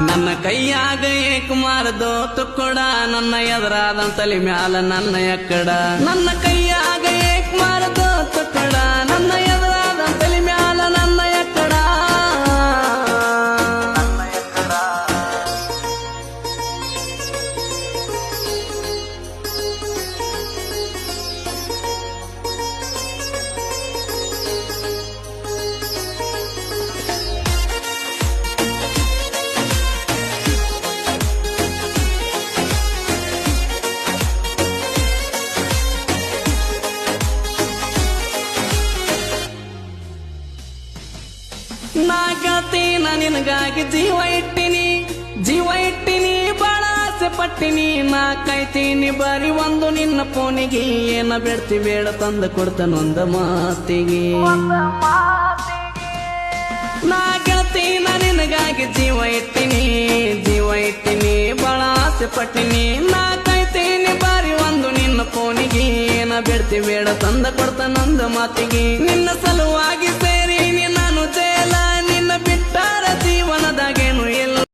ನನ್ನ ಕೈಯಾಗ ಏಕಮಾರದೋ ತುಕ್ಕಡ ನನ್ನ ಎದುರಾದ ತಲೆ ಮ್ಯಾಲ ನನ್ನ ಎಕ್ಕಡ ನನ್ನ ಕೈಯಾಗ ಏಕಮಾರದೋ ತುಕ್ಕಡ ನನ್ನ ಎದುರಾದ ತಲೆ ಮ್ಯಾಲ ನನ್ನ ಎಕ್ಕಡ ನಾ ಗೆಳತೀನ ನಿನಗಾಗಿ ಜೀವ ಇಟ್ಟಿನಿ ಬಾಳ ಆಸೆ ಪಟ್ಟಿನಿ ನಾ ಕಾಯ್ತೀನಿ ಬರೀ ಒಂದು ನಿನ್ನ ಫೋನಿಗೆ ಏನ ಬೇಡ್ತಿ ಬೇಡ ತಂದು ಕೊಡ್ತಾನೊಂದ ಮಾತಿಗೆ ನಾ ಗೆಳತೀನ ನಿನಗಾಗಿ ಜೀವ ಇಟ್ಟಿನಿ ಬಾಳ ಆಸೆ ಪಟ್ಟಿನಿ ನಾ ಕಾಯ್ತೀನಿ ಬಾರಿ ಒಂದು ನಿನ್ನ ಫೋನಿಗೆ ಏನ ಬೇಡ್ತಿ ಬೇಡ ತಂದ ಕೊಡ್ತಾನೊಂದ ಮಾತಿಗೆ ನಿನ್ನ ಸಲುವಾಗಿ